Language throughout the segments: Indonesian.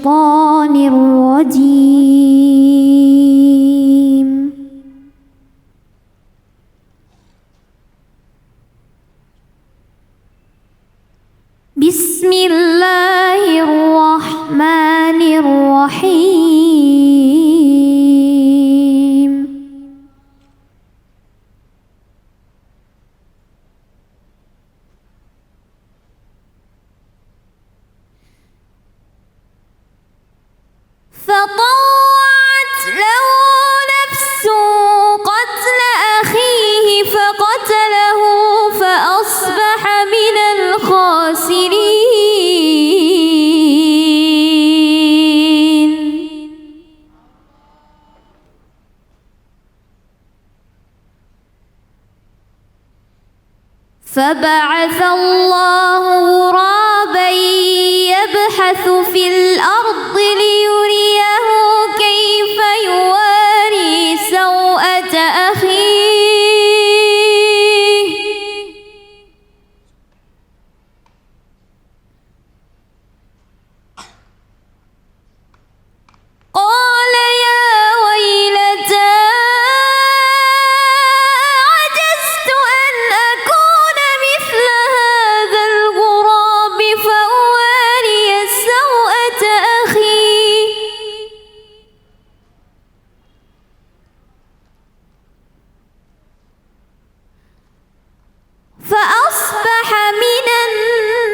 الشيطان الرجيم بسم الله الرحمن الرحيم فطوعت له نفسه قتل أخيه فقتله فأصبح من الخاسرين فبعث الله غرابا يبحث في الأرض ليريه كيف يواري سوءة أخيه قال يا ويلتى عجزت أن أكون مثل هذا الغراب فأواري سوءة أخي فأصبح من النادمين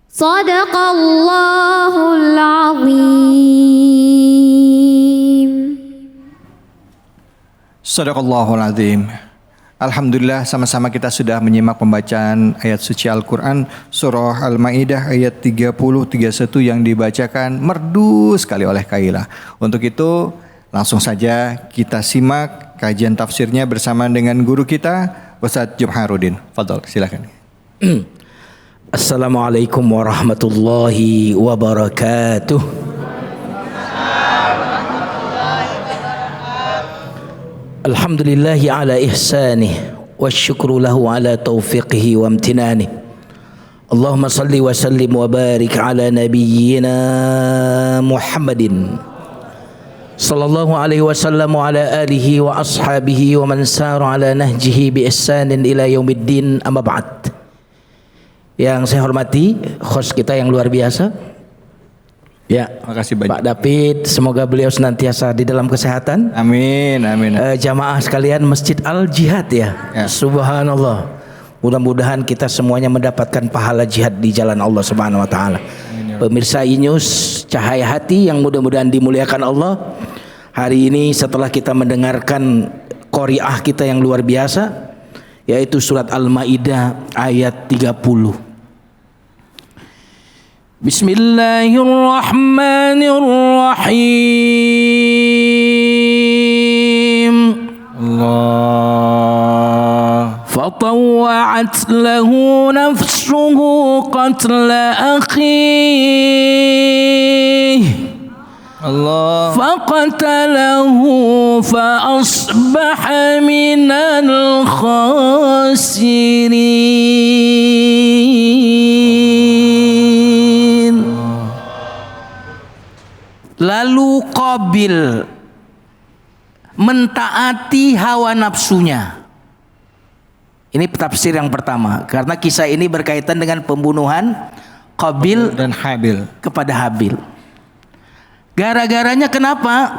صدق الله العظيم. Sadaqallahul Azim. Alhamdulillah, sama-sama kita sudah menyimak pembacaan ayat suci Al-Quran surah Al-Ma'idah ayat 30-31 yang dibacakan merdu sekali oleh Kaila. Untuk itu langsung saja kita simak kajian tafsirnya bersama dengan guru kita Ustadz Jumharudin. Fadhol, silakan. Assalamualaikum warahmatullahi wabarakatuh. Alhamdulillahi ala ihsanih wa syukru lahu ala taufiqihi wa amtinanih. Allahumma salli wa sallim wa barik ala nabiyyina Muhammadin sallallahu alaihi wasallam wa ala alihi wa ashabihi wa man sara ala nahjihi bi ihsanin ila yaumiddin, amma ba'd. Yang saya hormati host kita yang luar biasa, ya, Makasih banyak. Pak David, semoga beliau senantiasa di dalam kesehatan. Amin, amin. Jamaah sekalian Masjid Al Jihad ya. Subhanallah. Mudah-mudahan kita semuanya mendapatkan pahala jihad di jalan Allah Subhanahu wa taala. Pemirsa Inews Cahaya Hati yang mudah-mudahan dimuliakan Allah. Hari ini setelah kita mendengarkan qari'ah kita yang luar biasa, yaitu surat Al-Maidah ayat 30. Bismillahirrahmanirrahim. Allah. فطوعت له نفسه قتل أخيه Allah. فقتله فأصبح من الخاسرين. Lalu Qabil mentaati hawa nafsunya. Ini tafsir yang pertama, karena kisah ini berkaitan dengan pembunuhan Qabil Dan Habil. kepada Habil. Gara-garanya kenapa?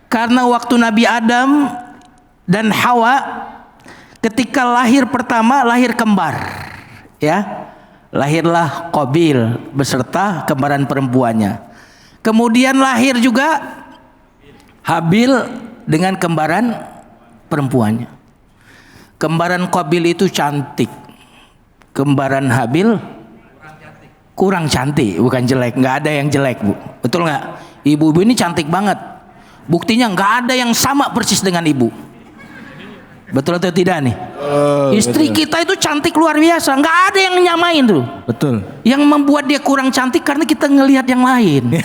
Karena waktu Nabi Adam dan Hawa ketika lahir pertama, lahir kembar, ya, lahirlah Qabil beserta kembaran perempuannya. Kemudian lahir juga Habil dengan kembaran perempuannya. Kembaran Qabil itu cantik, kembaran Habil kurang cantik, bukan jelek. Nggak ada yang jelek, Bu. Betul nggak? Ibu-ibu ini cantik banget. Buktinya nggak ada yang sama persis dengan ibu. Betul atau tidak nih? Istri betul. kita itu cantik luar biasa, nggak ada yang nyamain tuh. Betul. Yang membuat dia kurang cantik karena kita ngelihat yang lain.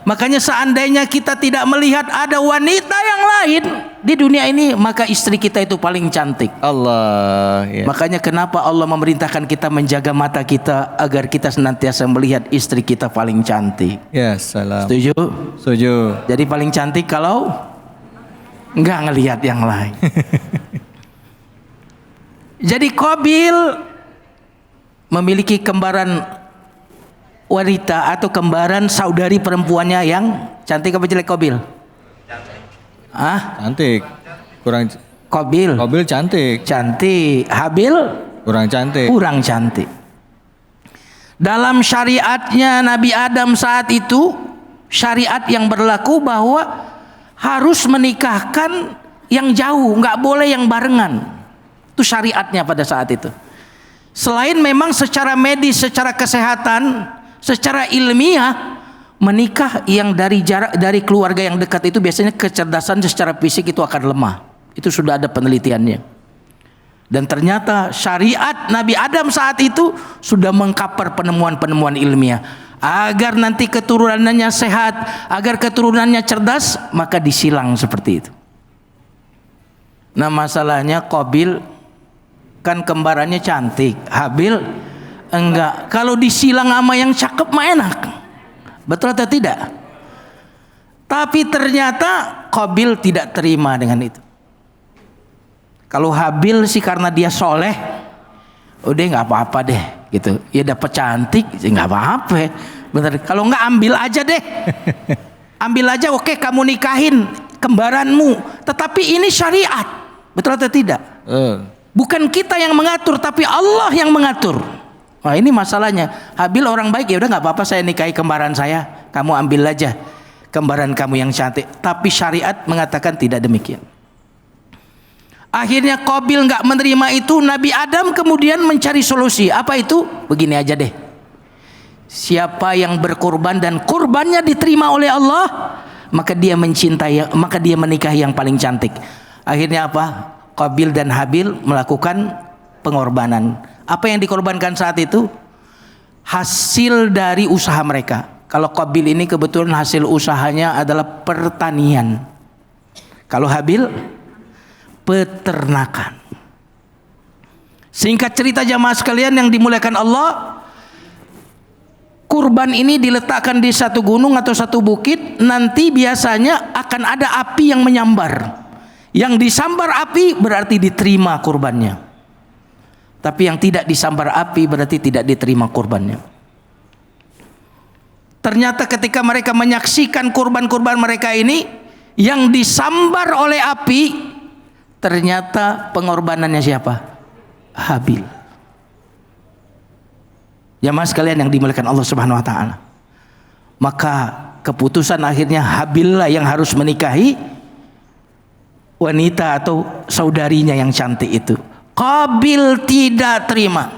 Makanya seandainya kita tidak melihat ada wanita yang lain di dunia ini, maka istri kita itu paling cantik. Allah. Ya. Makanya kenapa Allah memerintahkan kita menjaga mata kita agar kita senantiasa melihat istri kita paling cantik. Ya, salam. Setuju? Setuju. Jadi paling cantik kalau enggak ngelihat yang lain. Jadi Qabil memiliki kembaran wanita atau kembaran saudari perempuannya yang cantik apa jelek Qabil? Cantik. Kurang. Qabil cantik. Cantik. Habil Kurang cantik. kurang cantik. Dalam syariatnya Nabi Adam saat itu, syariat yang berlaku bahwa harus menikahkan yang jauh, nggak boleh yang barengan. Itu syariatnya pada saat itu. Selain memang secara medis, secara kesehatan, secara ilmiah, menikah yang dari jarak, dari keluarga yang dekat itu biasanya kecerdasan secara fisik itu akan lemah. Itu sudah ada penelitiannya. Dan ternyata syariat Nabi Adam saat itu sudah mengcover penemuan-penemuan ilmiah. Agar nanti keturunannya sehat, agar keturunannya cerdas, maka disilang seperti itu. Nah masalahnya Qabil kan kembarannya cantik, Habil enggak. Kalau disilang sama yang cakep mah enak. Betul atau tidak? Tapi ternyata Qabil tidak terima dengan itu. Kalau Habil sih karena dia soleh, udah nggak apa-apa deh gitu. Ya dapat cantik, nggak apa-apa. Bener. Kalau nggak ambil aja deh. Ambil aja, oke kamu nikahin kembaranmu. Tetapi ini syariat. Betul atau tidak? Bukan kita yang mengatur, tapi Allah yang mengatur. Wah ini masalahnya. Habil orang baik, ya udah nggak apa-apa saya nikahi kembaran saya. Kamu ambil aja kembaran kamu yang cantik. Tapi syariat mengatakan tidak demikian. Akhirnya Qabil nggak menerima itu. Nabi Adam kemudian mencari solusi. Apa itu? Begini aja deh. Siapa yang berkorban dan kurbannya diterima oleh Allah, maka dia mencintai, maka dia menikahi yang paling cantik. Akhirnya apa? Qabil dan Habil melakukan pengorbanan. Apa yang dikorbankan saat itu? Hasil dari usaha mereka. Kalau Qabil ini kebetulan hasil usahanya adalah pertanian. Kalau Habil peternakan. Singkat cerita jamaah sekalian yang dimuliakan Allah, kurban ini diletakkan di satu gunung atau satu bukit. Nanti biasanya akan ada api yang menyambar. Yang disambar api berarti diterima kurbannya. Tapi yang tidak disambar api berarti tidak diterima kurbannya. Ternyata ketika mereka menyaksikan kurban-kurban mereka ini yang disambar oleh api, ternyata pengorbanannya siapa? Habil. Jamaah sekalian yang dimuliakan Allah Subhanahu wa taala. Maka keputusan akhirnya Habil lah yang harus menikahi wanita atau saudarinya yang cantik itu. Qabil tidak terima.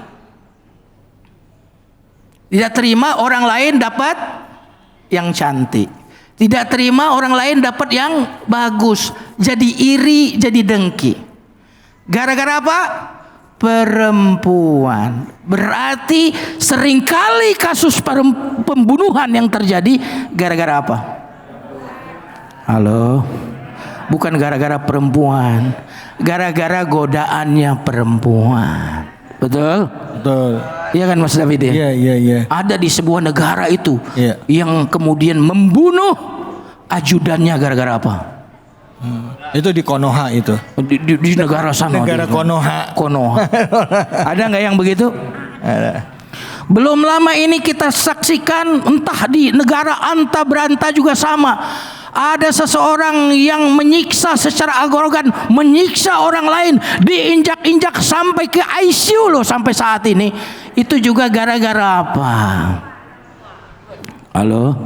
Tidak terima orang lain dapat yang cantik. Tidak terima orang lain dapat yang bagus. Jadi iri, jadi dengki. Gara-gara apa? Perempuan. Berarti seringkali kasus pembunuhan yang terjadi gara-gara apa? Halo? Bukan gara-gara perempuan, gara-gara godaannya perempuan. Betul? Betul. Iya kan Mas David ya? Iya. Ada di sebuah negara itu yang kemudian membunuh ajudannya gara-gara apa? Itu di Konoha itu. Di negara sana. Negara Konoha. Ada nggak yang begitu? Ada. Belum lama ini kita saksikan entah di negara anta beranta juga sama. Ada seseorang yang menyiksa secara arogan, menyiksa orang lain, diinjak-injak sampai ke ICU loh sampai saat ini. Itu juga gara-gara apa? Halo?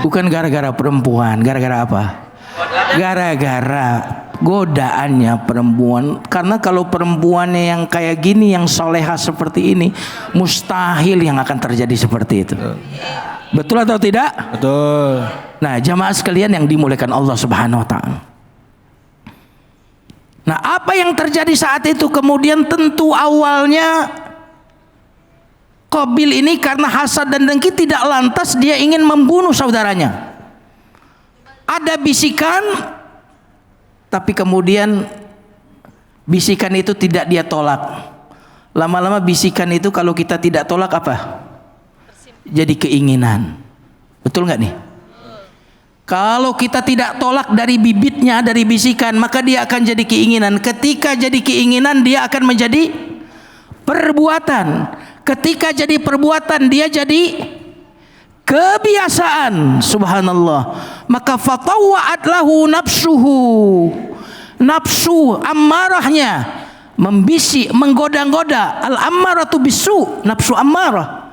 Bukan gara-gara perempuan, gara-gara apa? Gara-gara godaannya perempuan. Karena kalau perempuannya yang kayak gini, yang soleha seperti ini, mustahil yang akan terjadi seperti itu. Betul atau tidak? Betul. Nah, jamaah sekalian yang dimuliakan Allah Subhanahu wa taala. Nah, apa yang terjadi saat itu kemudian tentu awalnya Qabil ini karena hasad dan dengki tidak lantas dia ingin membunuh saudaranya. Ada bisikan, tapi kemudian bisikan itu tidak dia tolak. Lama-lama bisikan itu kalau kita tidak tolak apa? Jadi keinginan. Betul nggak nih? Kalau kita tidak tolak dari bibitnya, dari bisikan, maka dia akan jadi keinginan. Ketika jadi keinginan, dia akan menjadi perbuatan. Ketika jadi perbuatan, dia jadi kebiasaan. Subhanallah. Maka fatawwa'at lahu nafsuhu. Nafsu ammarahnya membisik, menggoda-goda. Al-ammaratu bisu, nafsu ammarah,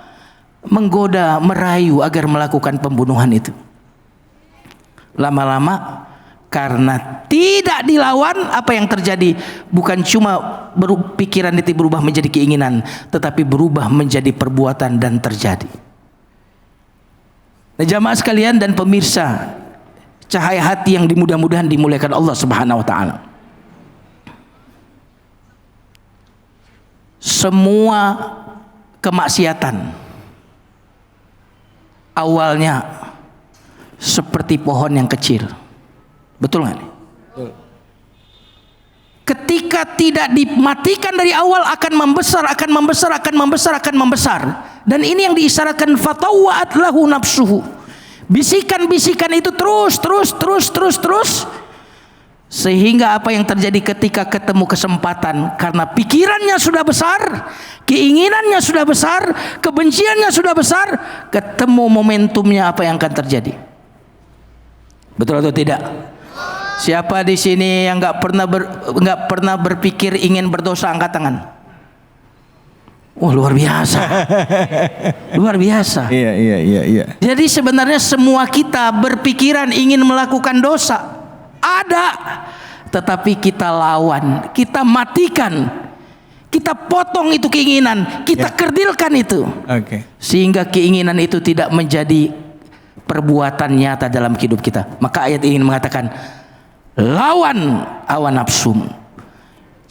menggoda, merayu agar melakukan pembunuhan itu. Lama-lama karena tidak dilawan, apa yang terjadi? Bukan cuma pikiran itu berubah menjadi keinginan, tetapi berubah menjadi perbuatan dan terjadi. Nah, jamaah sekalian dan pemirsa cahaya hati yang mudah-mudahan dimuliakan Allah Subhanahu wa taala. Semua kemaksiatan awalnya seperti pohon yang kecil. Betul nggak? Ketika tidak dimatikan dari awal akan membesar, akan membesar, akan membesar, akan membesar. Dan ini yang diisyaratkan fatawwa'at lahu nafsuhu. Bisikan-bisikan itu terus sehingga apa yang terjadi ketika ketemu kesempatan, karena pikirannya sudah besar, keinginannya sudah besar, kebenciannya sudah besar, ketemu momentumnya, apa yang akan terjadi? Betul atau tidak? Siapa di sini yang nggak pernah berpikir ingin berdosa, angkat tangan. Oh, luar biasa. Luar biasa. Iya. Jadi sebenarnya semua kita berpikiran ingin melakukan dosa. Ada. Tetapi kita lawan, kita matikan. Kita potong itu keinginan, kita kerdilkan itu. Oke. Sehingga keinginan itu tidak menjadi perbuatan nyata dalam hidup kita. Maka ayat ini mengatakan, lawan hawa nafsumu.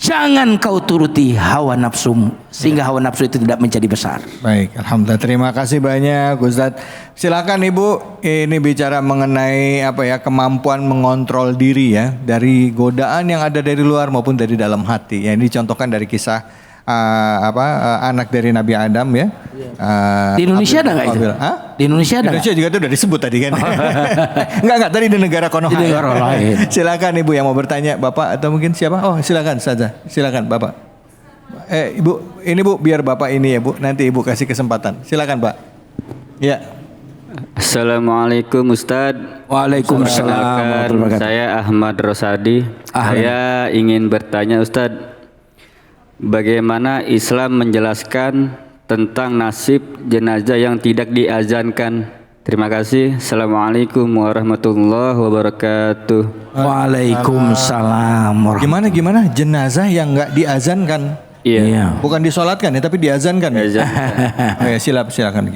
Jangan kau turuti hawa nafsumu, sehingga hawa nafsu itu tidak menjadi besar. Baik, alhamdulillah. Terima kasih banyak Ustadz. Silakan Ibu, ini bicara mengenai kemampuan mengontrol diri ya, dari godaan yang ada dari luar maupun dari dalam hati. Ya, ini dicontohkan dari kisah anak dari Nabi Adam ya. Di Indonesia ada nggak itu? Hah? Di Indonesia ada? Di Indonesia juga itu udah disebut tadi kan. Enggak tadi di negara Konoha. Di negara lain. Silakan Ibu yang mau bertanya, Bapak atau mungkin siapa? Oh, silakan saja. Silakan Bapak. Ibu, ini Bu biar Bapak ini ya Bu, nanti Ibu kasih kesempatan. Silakan Pak. Ya. Assalamualaikum Ustadz. Waalaikumsalam. Saya Ahmad Rosadi. Saya ingin bertanya Ustadz, bagaimana Islam menjelaskan tentang nasib jenazah yang tidak diazankan? Terima kasih. Assalamualaikum warahmatullahi wabarakatuh. Waalaikumsalam. Gimana jenazah yang nggak diazankan? Iya. Bukan disolatkan ya, tapi diazankan. Oh ya, silakan.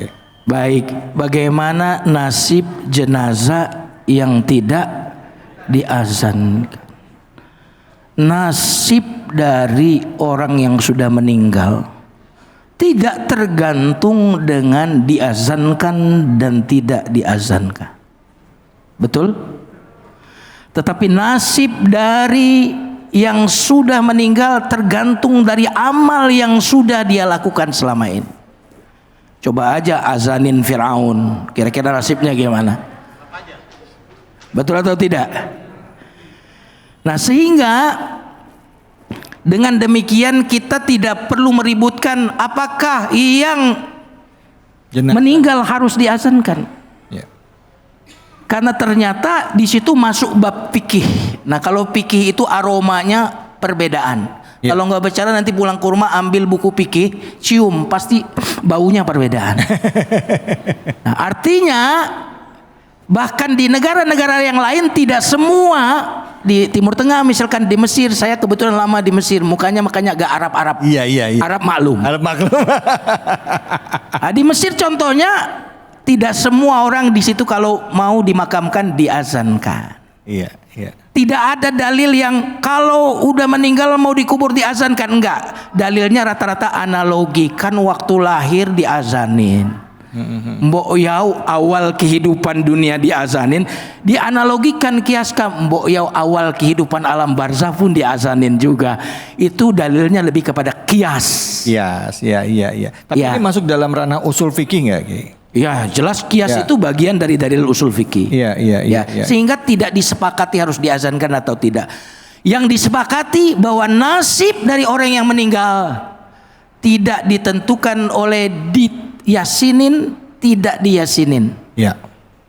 Baik, bagaimana nasib jenazah yang tidak diazankan? Nasib dari orang yang sudah meninggal tidak tergantung dengan diazankan dan tidak diazankan. Betul? Tetapi nasib dari yang sudah meninggal tergantung dari amal yang sudah dia lakukan selama ini. Coba aja azanin Fir'aun, kira-kira nasibnya gimana? Betul atau tidak? Nah, sehingga dengan demikian kita tidak perlu meributkan apakah yang meninggal harus diazankan. Ya. Karena ternyata di situ masuk bab fikih. Nah, kalau fikih itu aromanya perbedaan. Ya. Kalau nggak bicara nanti pulang ke rumah ambil buku fikih, cium pasti baunya perbedaan. Nah, artinya bahkan di negara-negara yang lain tidak semua, di Timur Tengah misalkan di Mesir, saya kebetulan lama di Mesir, makanya agak Arab-Arab. Iya. Arab maklum. Nah, di Mesir contohnya tidak semua orang di situ kalau mau dimakamkan diazankan. Iya. Tidak ada dalil yang kalau udah meninggal mau dikubur diazankan, enggak. Dalilnya rata-rata analogi, kan waktu lahir diazanin, Mbok yau awal kehidupan dunia diazanin, dianalogikan kiaskan mbok yau awal kehidupan alam barzah pun diazanin juga. Itu dalilnya lebih kepada kias. Kias, iya. Tapi Ya. ini masuk dalam ranah usul fikih nggak, Ki? Ya, jelas kias Ya. itu bagian dari dalil usul fikih. Iya. Sehingga tidak disepakati harus diazankan atau tidak. Yang disepakati bahwa nasib dari orang yang meninggal tidak ditentukan oleh diyasinin, tidak diyasinin. Ya.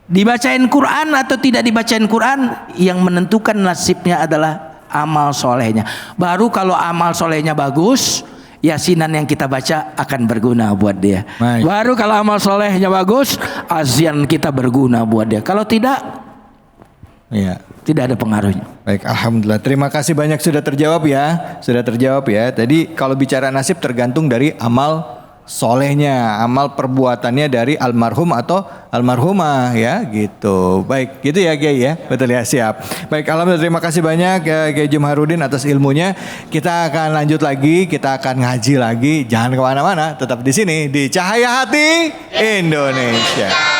Dibacain Quran atau tidak dibacain Quran, yang menentukan nasibnya adalah amal solehnya. Baru kalau amal solehnya bagus, yasinan yang kita baca akan berguna buat dia. Baik. Baru kalau amal solehnya bagus, azian kita berguna buat dia. Kalau tidak, Iya. tidak ada pengaruhnya. Baik, alhamdulillah. Terima kasih banyak sudah terjawab ya. Tadi kalau bicara nasib tergantung dari amal solehnya, amal perbuatannya dari almarhum atau almarhumah ya gitu. Baik, gitu ya Kiai ya. Betul ya, siap. Baik, alhamdulillah terima kasih banyak ya Kiai Jumharudin atas ilmunya. Kita akan lanjut lagi, kita akan ngaji lagi. Jangan kemana-mana, tetap di sini di Cahaya Hati Indonesia.